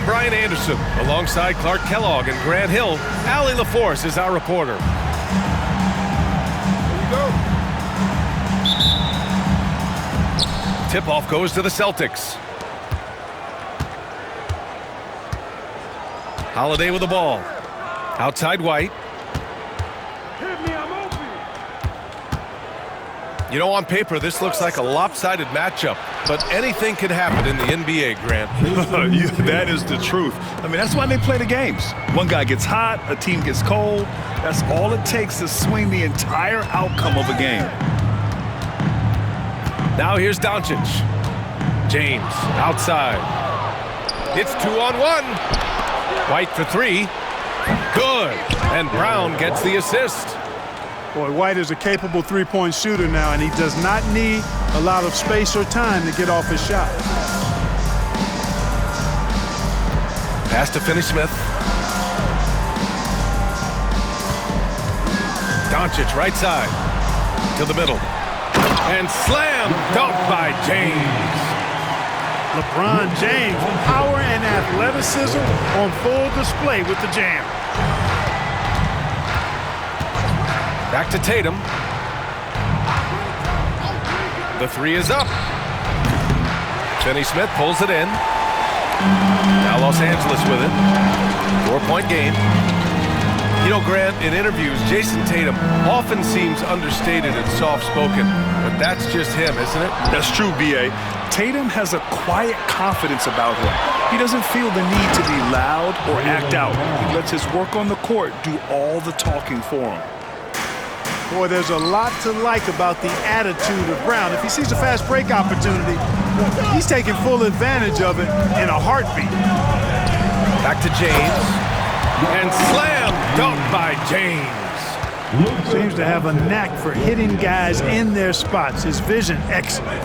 I'm Brian Anderson. Alongside Clark Kellogg and Grant Hill, Allie LaForce is our reporter. Here you go. Tip-off goes to the Celtics. Holiday with the ball. Outside White. Hit me, I'm open. You know, on paper, this looks like a lopsided matchup, but anything can happen in the NBA, Grant. That is the truth. I mean, that's why they play the games. One guy gets hot, a team gets cold. That's all it takes to swing the entire outcome of a game. Now here's Doncic. James, outside. It's 2-on-1. White for three. Good. And Brown gets the assist. Boy, White is a capable three-point shooter now, and he does not need a lot of space or time to get off his shot. Pass to Finney-Smith. Doncic right side. To the middle. And slam dunk by James. LeBron James, power and athleticism on full display with the jam. Back to Tatum. The three is up. Finney-Smith pulls it in. Now Los Angeles with it. 4-point game. You know, Grant, in interviews, Jason Tatum often seems understated and soft-spoken, but that's just him, isn't it? That's true, B.A. Tatum has a quiet confidence about him. He doesn't feel the need to be loud or act out. He lets his work on the court do all the talking for him. Boy, there's a lot to like about the attitude of Brown. If he sees a fast break opportunity, he's taking full advantage of it in a heartbeat. Back to James. And slam dunk by James. Seems to have a knack for hitting guys in their spots. His vision, excellent.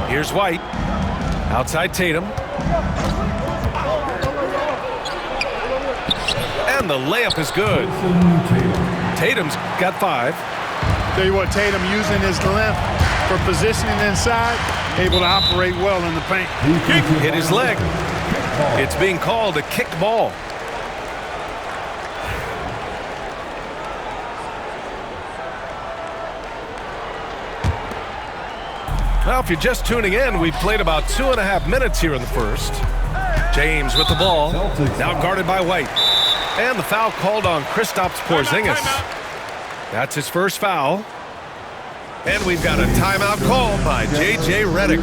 Here's White. Outside Tatum. And the layup is good. Tatum's got 5. Tell you what, Tatum using his length for positioning inside, able to operate well in the paint. Hit his leg. It's being called a kicked ball. Well, if you're just tuning in, we've played about 2.5 minutes here in the first. James with the ball, now guarded by White. And the foul called on Kristaps Porzingis. That's his first foul. And we've got a timeout called by J.J. Redick.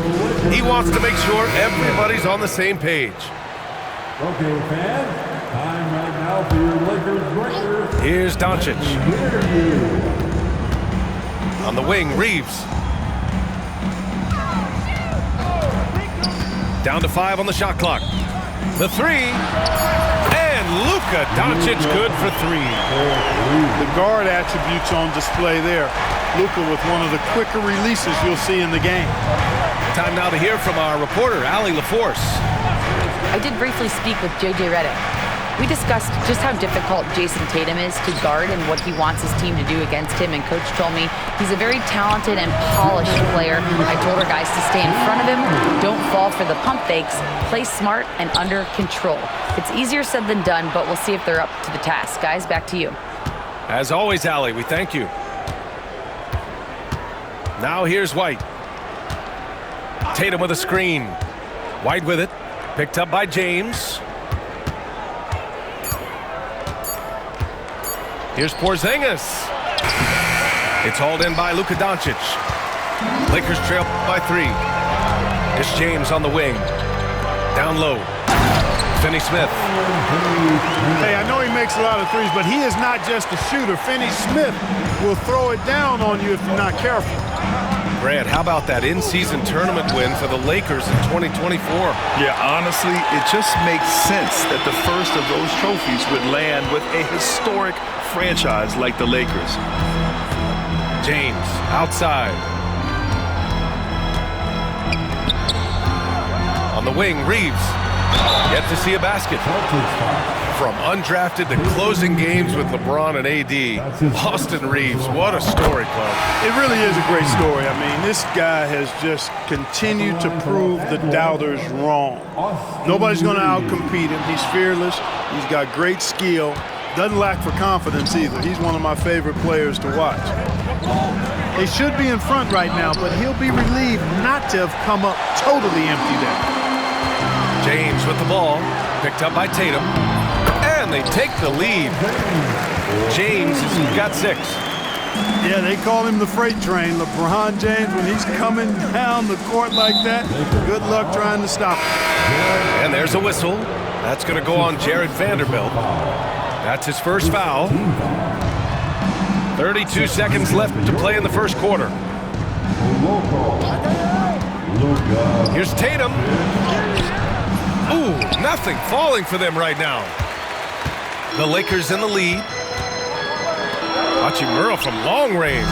He wants to make sure everybody's on the same page. Okay, fans, time right now for your Lakers breakers. Here's Doncic. On the wing, Reeves. Down to 5 on the shot clock. The three. And Luka Doncic good for 3. The guard attributes on display there. Luka with one of the quicker releases you'll see in the game. Time now to hear from our reporter, Allie LaForce. I did briefly speak with J.J. Redick. We discussed just how difficult Jason Tatum is to guard and what he wants his team to do against him, and Coach told me he's a very talented and polished player. I told our guys to stay in front of him, don't fall for the pump fakes, play smart and under control. It's easier said than done, but we'll see if they're up to the task. Guys, back to you. As always, Allie, we thank you. Now here's White. Tatum with a screen. White with it. Picked up by James. Here's Porzingis. It's hauled in by Luka Doncic. Lakers trail by 3. It's James on the wing. Down low. Finney-Smith. Hey, I know he makes a lot of threes, but he is not just a shooter. Finney-Smith will throw it down on you if you're not careful. Grant, how about that in-season tournament win for the Lakers in 2024? Yeah, honestly, it just makes sense that the first of those trophies would land with a historic franchise like the Lakers. James, outside. On the wing, Reeves. Yet to see a basket. From undrafted to closing games with LeBron and AD, Austin Reaves, what a story, Clark. It really is a great story. I mean, this guy has just continued to prove the doubters wrong. Nobody's going to outcompete him. He's fearless. He's got great skill. Doesn't lack for confidence either. He's one of my favorite players to watch. They should be in front right now, but he'll be relieved not to have come up totally empty there. James with the ball, picked up by Tatum, and they take the lead. James has got 6. Yeah, they call him the freight train. LeBron James, when he's coming down the court like that, good luck trying to stop him. And there's a whistle. That's going to go on Jared Vanderbilt. That's his first foul. 32 seconds left to play in the first quarter. Here's Tatum. Ooh, nothing falling for them right now. The Lakers in the lead. Hachimura from long range.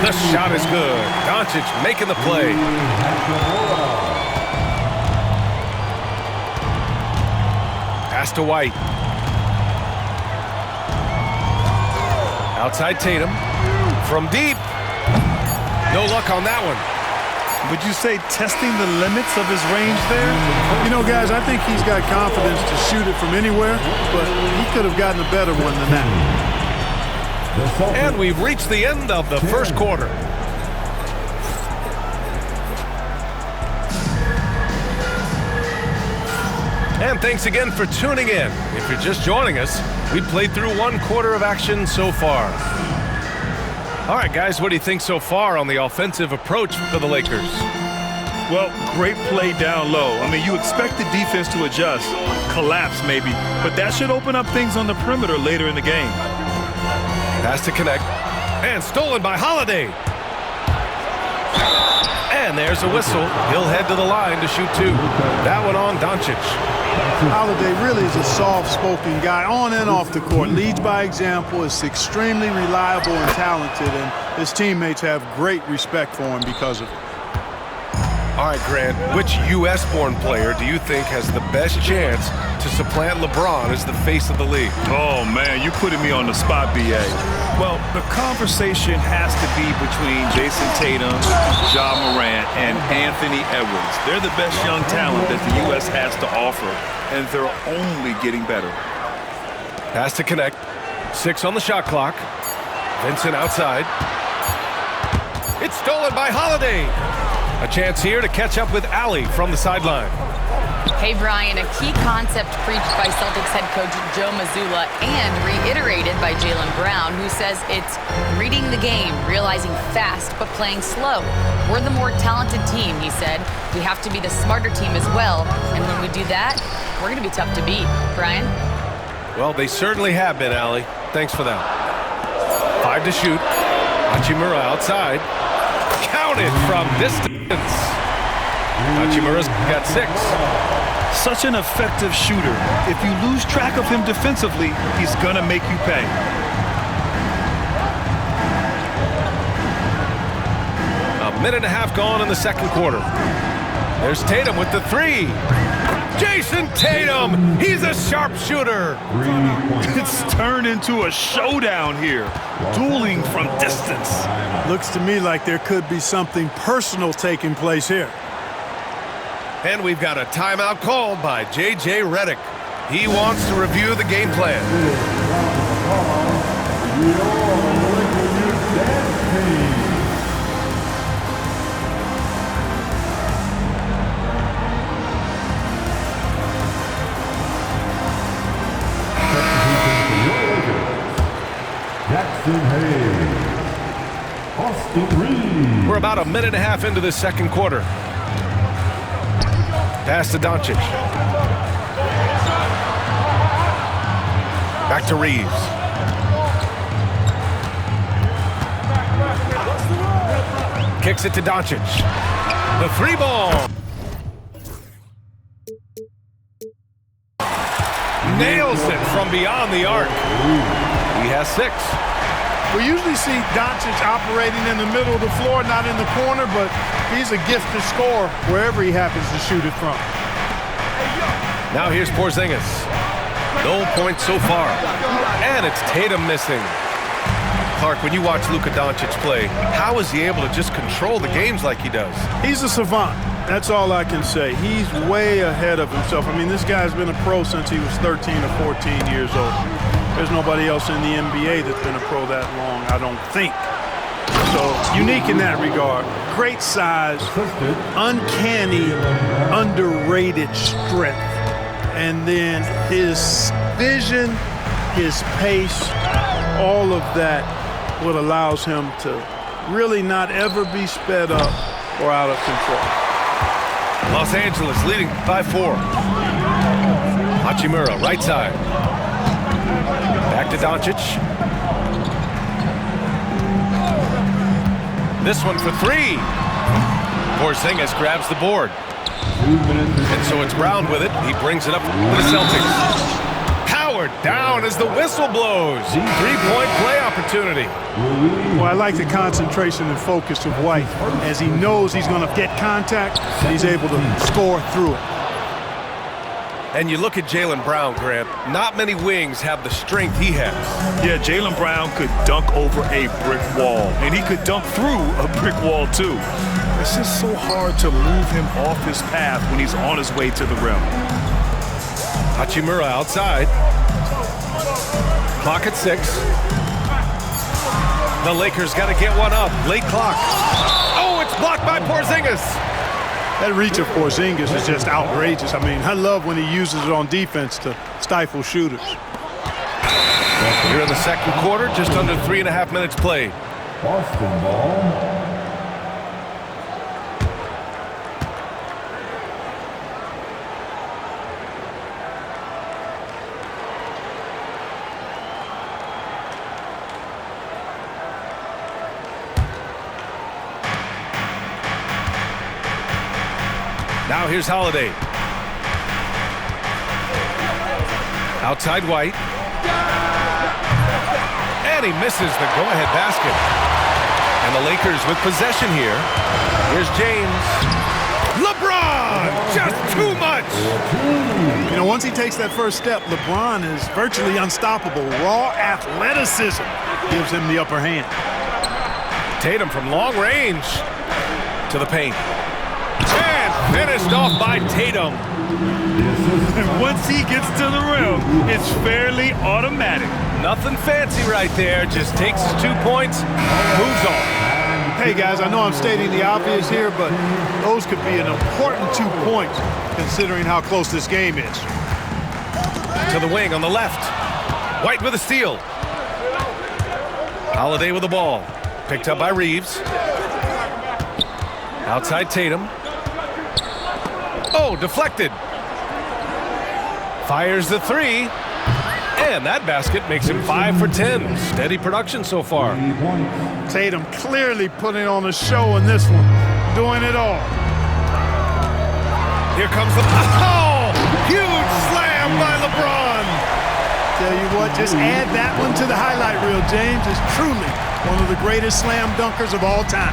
The shot is good. Doncic making the play. Pass to White. Outside Tatum. From deep. No luck on that one. Would you say testing the limits of his range there? You know, guys, I think he's got confidence to shoot it from anywhere, but he could have gotten a better one than that. And we've reached the end of the first quarter. And thanks again for tuning in. If you're just joining us, we've played through 1 quarter of action so far. All right, guys, what do you think so far on the offensive approach for the Lakers? Well, great play down low. I mean, you expect the defense to adjust, collapse maybe, but that should open up things on the perimeter later in the game. Pass to connect, and stolen by Holiday. And there's a whistle. He'll head to the line to shoot 2. That one on Doncic. Holiday really is a soft-spoken guy on and off the court. Leads by example, is extremely reliable and talented, and his teammates have great respect for him because of it. All right, Grant, which U.S.-born player do you think has the best chance to supplant LeBron as the face of the league? Oh, man, you're putting me on the spot, B.A. Well, the conversation has to be between Jason Tatum, Ja Morant, and Anthony Edwards. They're the best young talent that the U.S. has to offer, and they're only getting better. Pass to connect. 6 on the shot clock. Vincent outside. It's stolen by Holiday. A chance here to catch up with Allie from the sideline. Hey, Brian, a key concept preached by Celtics head coach Joe Mazzulla and reiterated by Jaylen Brown, who says it's reading the game, realizing fast, but playing slow. We're the more talented team, he said. We have to be the smarter team as well. And when we do that, we're going to be tough to beat. Brian? Well, they certainly have been, Allie. Thanks for that. 5 to shoot. Hachimura outside. Counted from distance. Hachimura's got 6. Such an effective shooter. If you lose track of him defensively, he's going to make you pay. A minute and a half gone in the second quarter. There's Tatum with the 3. Jason Tatum! He's a sharpshooter! It's turned into a showdown here. Dueling from distance. Looks to me like there could be something personal taking place here. And we've got a timeout called by J.J. Redick. He wants to review the game plan. Jackson Hayes. Austin Reaves. We're about a minute and a half into the second quarter. Pass to Doncic. Back to Reaves. Kicks it to Doncic. The 3 ball. Nails it from beyond the arc. He has 6. We usually see Doncic operating in the middle of the floor, not in the corner, but he's a gifted scorer wherever he happens to shoot it from. Now here's Porzingis. No points so far. And it's Tatum missing. Clark, when you watch Luka Doncic play, how is he able to just control the games like he does? He's a savant. That's all I can say. He's way ahead of himself. I mean, this guy's been a pro since he was 13 or 14 years old. There's nobody else in the NBA that's been a pro that long, I don't think. So, unique in that regard. Great size, uncanny, underrated strength. And then his vision, his pace, all of that, what allows him to really not ever be sped up or out of control. Los Angeles leading by 4. Hachimura, right side. Back to Doncic. This one for 3. Porzingis grabs the board. And so it's Brown with it. He brings it up for the Celtics. Powered down as the whistle blows. 3-point play opportunity. Well, I like the concentration and focus of White. As he knows he's going to get contact, he's able to score through it. And you look at Jaylen Brown, Grant. Not many wings have the strength he has. Yeah, Jaylen Brown could dunk over a brick wall, and he could dunk through a brick wall, too. It's just so hard to move him off his path when he's on his way to the rim. Hachimura outside. Clock at 6. The Lakers got to get one up. Late clock. Oh, it's blocked by Porzingis. That reach of Porzingis is just outrageous. I mean, I love when he uses it on defense to stifle shooters. Here in the second quarter, just under 3.5 minutes played. Boston ball. Now here's Holiday. Outside White. And he misses the go-ahead basket. And the Lakers with possession here. Here's James. LeBron! Just too much! You know, once he takes that first step, LeBron is virtually unstoppable. Raw athleticism gives him the upper hand. Tatum from long range to the paint. And finished off by Tatum. And once he gets to the rim, it's fairly automatic. Nothing fancy right there. Just takes his 2 points, moves on. Hey, guys, I know I'm stating the obvious here, but those could be an important 2 points considering how close this game is. To the wing on the left. White with a steal. Holiday with the ball. Picked up by Reeves. Outside Tatum. Oh, deflected. Fires the 3. And that basket makes him 5 for 10. Steady production so far. Tatum clearly putting on a show in this one. Doing it all. Here comes the... Oh! Huge slam by LeBron. Tell you what, just add that one to the highlight reel, James. Is truly one of the greatest slam dunkers of all time.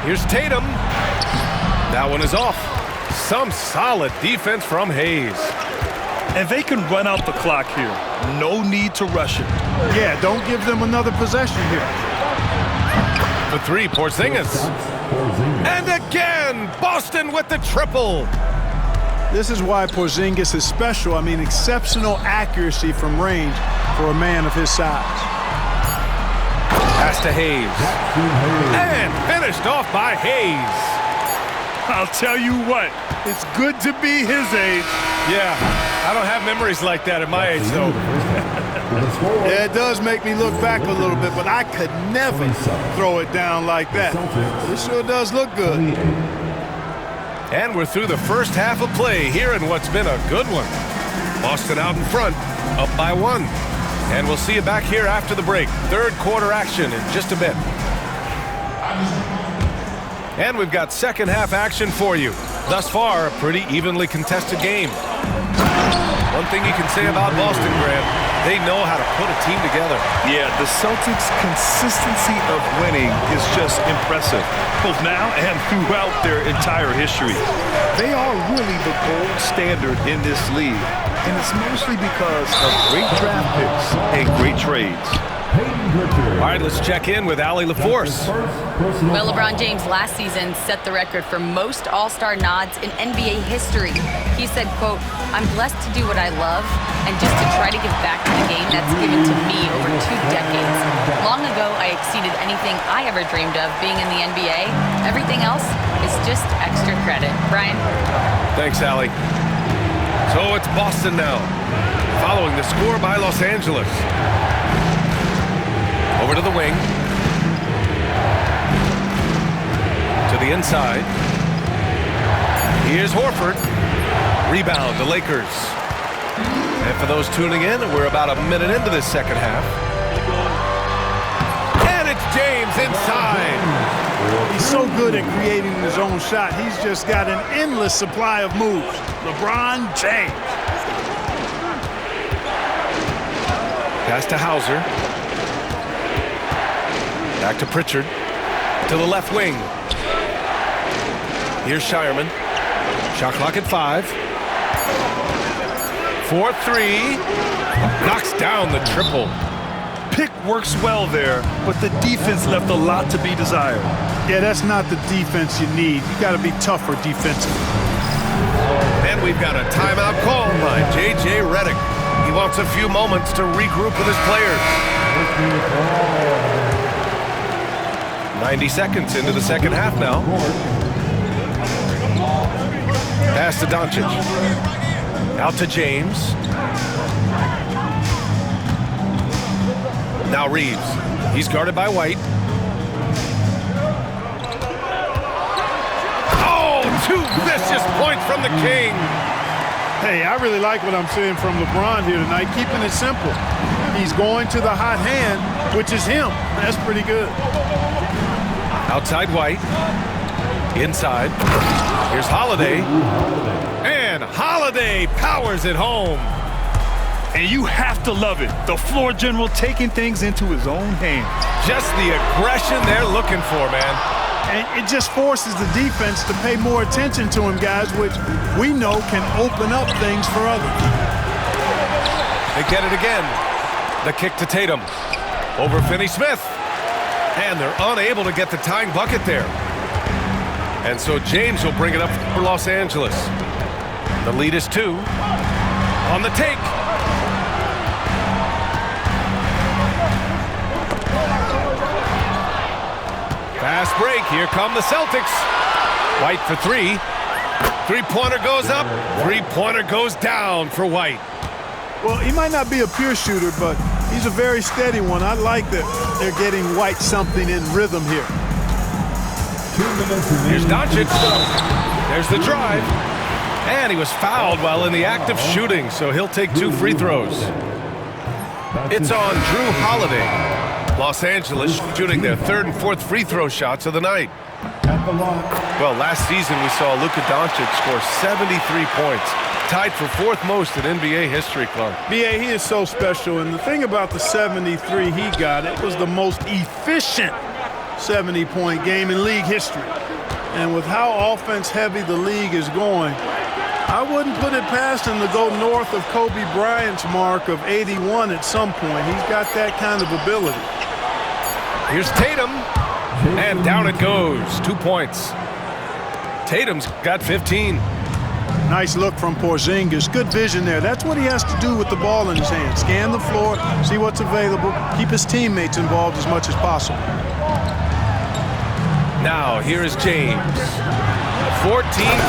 Here's Tatum. That one is off. Some solid defense from Hayes. And they can run out the clock here. No need to rush it. Yeah, don't give them another possession here. The 3, Porzingis. And again, Boston with the triple. This is why Porzingis is special. I mean, exceptional accuracy from range for a man of his size. Pass to Hayes. And finished off by Hayes. I'll tell you what, it's good to be his age. Yeah, I don't have memories like that at my age, though. Yeah, it does make me look back a little bit, but I could never throw it down like that. It sure does look good. And we're through the first half of play here in what's been a good one. Boston out in front, up by 1. And we'll see you back here after the break. Third quarter action in just a bit. And we've got second half action for you. Thus far, a pretty evenly contested game. One thing you can say about Boston, Grant, they know how to put a team together. Yeah, the Celtics' consistency of winning is just impressive, both now and throughout their entire history. They are really the gold standard in this league, and it's mostly because of great draft picks and great trades. All right, let's check in with Allie LaForce. Well, LeBron James last season set the record for most All-Star nods in NBA history. He said, quote, "I'm blessed to do what I love and just to try to give back to the game that's given to me over 2 decades. Long ago, I exceeded anything I ever dreamed of being in the NBA. Everything else is just extra credit." Brian? Thanks, Allie. So it's Boston now, following the score by Los Angeles. Over to the wing. To the inside. Here's Horford. Rebound, the Lakers. And for those tuning in, we're about a minute into this second half. And it's James inside. He's so good at creating his own shot. He's just got an endless supply of moves. LeBron James. Pass to Hauser. Back to Pritchard. To the left wing. Here's Shireman. Shot clock at 5. 4-3. Knocks down the triple. Pick works well there, but the defense left a lot to be desired. Yeah, that's not the defense you need. You got to be tougher defensively. And we've got a timeout call by J.J. Redick. He wants a few moments to regroup with his players. 90 seconds into the second half now. Pass to Doncic. Out to James. Now Reeves. He's guarded by White. Oh, 2 vicious points from the King. Hey, I really like what I'm seeing from LeBron here tonight, keeping it simple. He's going to the hot hand, which is him. That's pretty good. Outside White. Inside. Here's Holiday. And Holiday powers it home. And you have to love it. The floor general taking things into his own hands. Just the aggression they're looking for, man. And it just forces the defense to pay more attention to him, guys, which we know can open up things for others. They get it again. The kick to Tatum. Over Finney-Smith. And they're unable to get the tying bucket there. And so James will bring it up for Los Angeles. The lead is 2. On the take. Fast break. Here come the Celtics. White for 3. Three-pointer goes up. Three-pointer goes down for White. Well, he might not be a pure shooter, but he's a very steady one. I like that they're getting White something in rhythm here. 2 minutes. Here's Doncic. There's the drive. And he was fouled while in the act of shooting, so he'll take 2 free throws. It's on Drew Holiday. Los Angeles shooting their 3rd and 4th free throw shots of the night. Well, last season we saw Luka Doncic score 73 points, tied for 4th most in NBA history, Clark. B.A., he is so special, and the thing about the 73 he got, it was the most efficient 70-point game in league history. And with how offense-heavy the league is going, I wouldn't put it past him to go north of Kobe Bryant's mark of 81 at some point. He's got that kind of ability. Here's Tatum, and down it goes. 2 points. Tatum's got 15. Nice look from Porzingis. Good vision there. That's what he has to do with the ball in his hand. Scan the floor, see what's available, keep his teammates involved as much as possible. Now, here is James. 14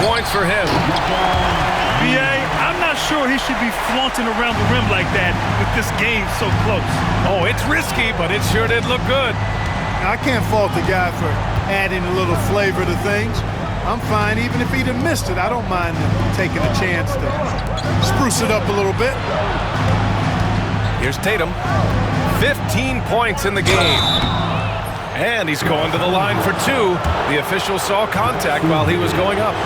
points for him. B.A., I'm not sure he should be flaunting around the rim like that with this game so close. Oh, it's risky, but it sure did look good. I can't fault the guy for adding a little flavor to things. I'm fine. Even if he'd have missed it, I don't mind him taking a chance to spruce it up a little bit. Here's Tatum. 15 points in the game. And he's going to the line for 2. The official saw contact while he was going up.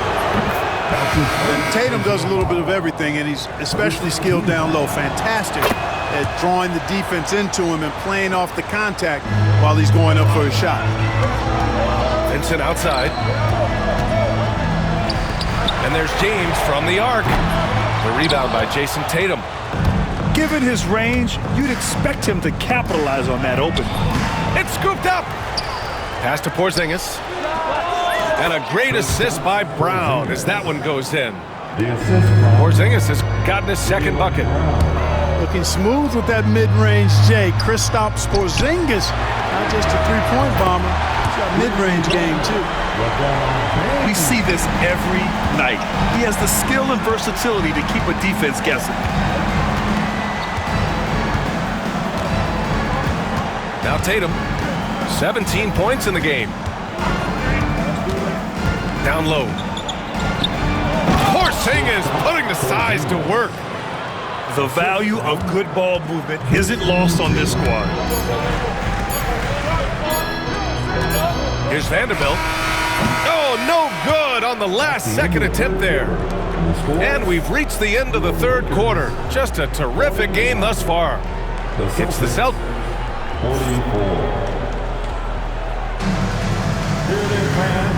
And Tatum does a little bit of everything, and he's especially skilled down low. Fantastic at drawing the defense into him and playing off the contact while he's going up for a shot. Vincent outside. And there's James from the arc. The rebound by Jason Tatum. Given his range, you'd expect him to capitalize on that opening. It's scooped up. Pass to Porzingis. And a great assist by Brown as that one goes in. Porzingis has gotten his second bucket. Looking smooth with that mid-range J. Kristaps Porzingis, not just a three-point bomber, he's got mid-range game too. We see this every night. He has the skill and versatility to keep a defense guessing. Now Tatum, 17 points in the game. Down low. Porzingis putting the size to work. The value of good ball movement isn't lost on this squad. Here's Vanderbilt. Oh, no good on the last second attempt there. And we've reached the end of the third quarter. Just a terrific game thus far. It's the Celtics. 44.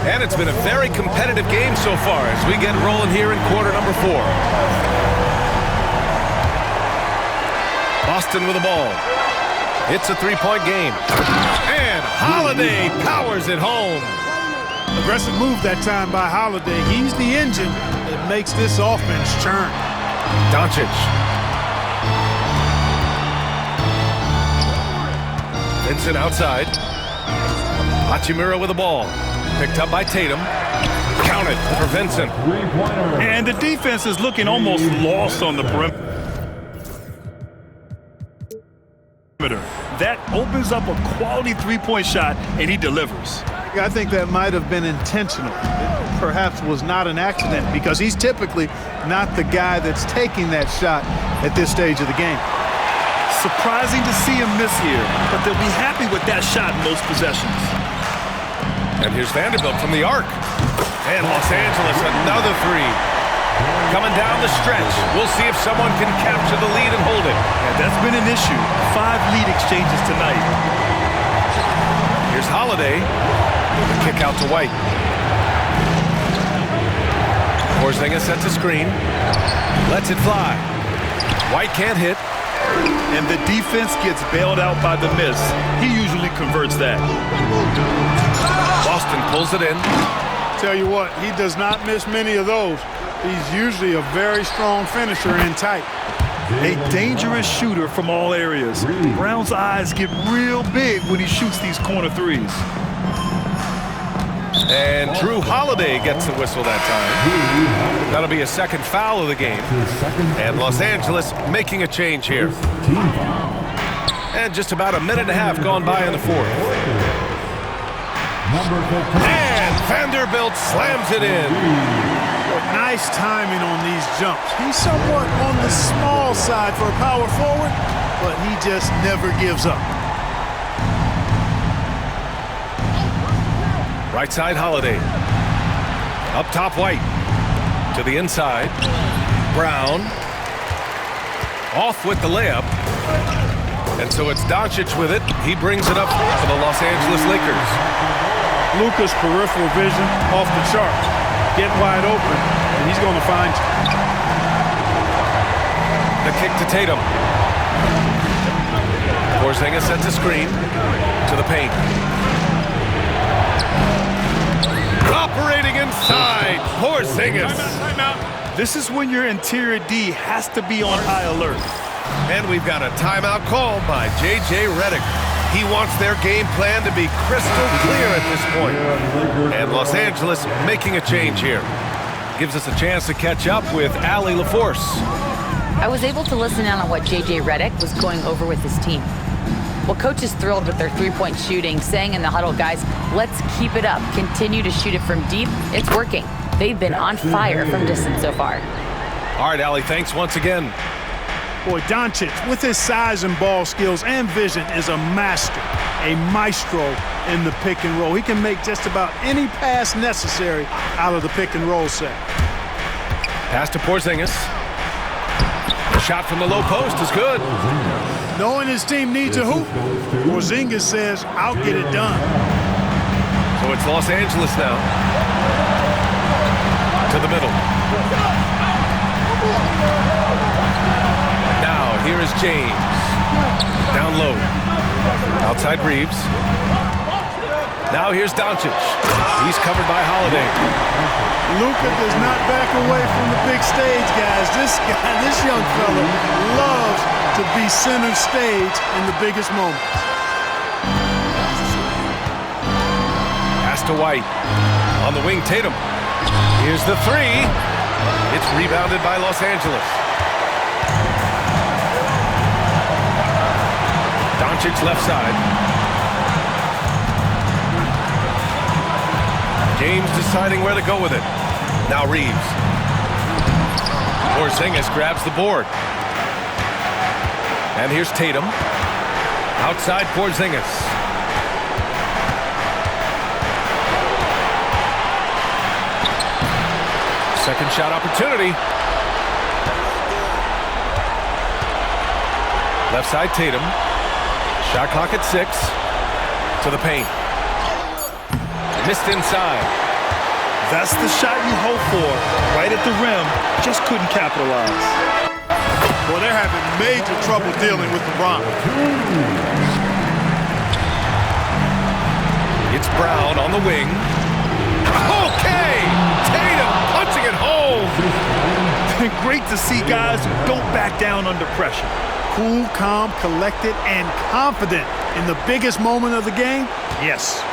And it's been a very competitive game so far as we get rolling here in quarter number 4. Boston with the ball. It's a three-point game. And Holiday powers it home. Aggressive move that time by Holiday. He's the engine that makes this offense churn. Doncic. Vincent outside. Hachimura with the ball. Picked up by Tatum. Counted for Vincent. And the defense is looking almost lost on the perimeter. That opens up a quality three-point shot, and he delivers. I think that might have been intentional. It perhaps was not an accident because he's typically not the guy that's taking that shot at this stage of the game. Surprising to see him miss here, but they'll be happy with that shot in most possessions. And here's Vanderbilt from the arc. And Los Angeles, another three. Coming down the stretch. We'll see if someone can capture the lead and hold it. And that's been an issue. 5 lead exchanges tonight. Here's Holiday. The kick out to White. Porzingis sets a screen. Lets it fly. White can't hit. And the defense gets bailed out by the miss. He usually converts that. Boston pulls it in. Tell you what, he does not miss many of those. He's usually a very strong finisher in tight. A dangerous shooter from all areas. Brown's eyes get real big when he shoots these corner threes. And Drew Holiday gets the whistle that time. That'll be a second foul of the game. And Los Angeles making a change here. And just about a minute and a half gone by in the fourth. And Vanderbilt slams it in. Nice timing on these jumps. He's somewhat on the small side for a power forward, but he just never gives up. Right side Holiday. Up top White. To the inside. Brown. Off with the layup. And so it's Doncic with it. He brings it up for the Los Angeles Lakers. Luka's peripheral vision off the charts. Get wide open, and he's going to find you. The kick to Tatum. Porzingis sets a screen to the paint. Operating inside, Porzingis. This is when your interior D has to be on high alert. And we've got a timeout called by J.J. Redick. He wants their game plan to be crystal clear at this point. And Los Angeles making a change here. Gives us a chance to catch up with Allie LaForce. I was able to listen in on what J.J. Redick was going over with his team. Well, coach is thrilled with their three-point shooting, saying in the huddle, guys, let's keep it up. Continue to shoot it from deep. It's working. They've been on fire from distance so far. All right, Allie, thanks once again. Boy, Doncic, with his size and ball skills and vision, is a master, a maestro in the pick and roll. He can make just about any pass necessary out of the pick and roll set. Pass to Porzingis. The shot from the low post is good. Knowing his team needs a hoop, Porzingis says, I'll get it done. So it's Los Angeles now. To the middle. Now, here is James. Down low. Outside Reeves. Now here's Doncic. He's covered by Holiday. Luka does not back away from the big stage, guys. This young fella loves to be center stage in the biggest moments. Pass to White. On the wing, Tatum. Here's the three. It's rebounded by Los Angeles. Doncic left side. James deciding where to go with it. Now Reeves. Porzingis grabs the board. And here's Tatum. Outside Porzingis. Second shot opportunity. Left side Tatum. Shot clock at 6. To the paint. Missed inside. That's the shot you hope for. Right at the rim. Just couldn't capitalize. Well, they're having major trouble dealing with LeBron. It's Brown on the wing. Okay! Tatum punching it home. Great to see guys who don't back down under pressure. Cool, calm, collected, and confident in the biggest moment of the game? Yes.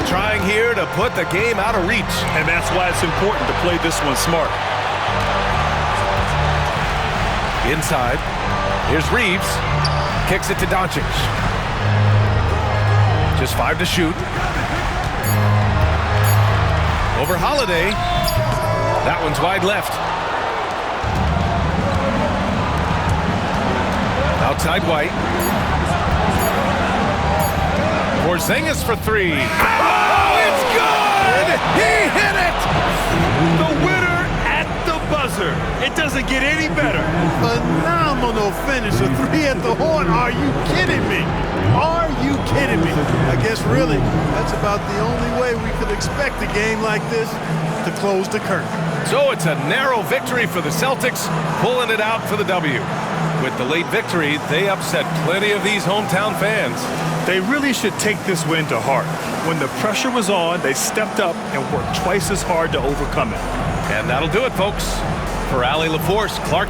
Trying here to put the game out of reach. And that's why it's important to play this one smart. Inside. Here's Reeves. Kicks it to Doncic. Just 5 to shoot. Over Holiday. That one's wide left. Outside White. Porzingis for 3. Oh, it's good! He hit it! The winner at the buzzer. It doesn't get any better. Phenomenal finish. A 3 at the horn. Are you kidding me? Are you kidding me? I guess really that's about the only way we could expect a game like this to close the curtain. So it's a narrow victory for the Celtics, pulling it out for the W. With the late victory, they upset plenty of these hometown fans. They really should take this win to heart. When the pressure was on, they stepped up and worked twice as hard to overcome it. And that'll do it, folks. For Allie LaForce, Clark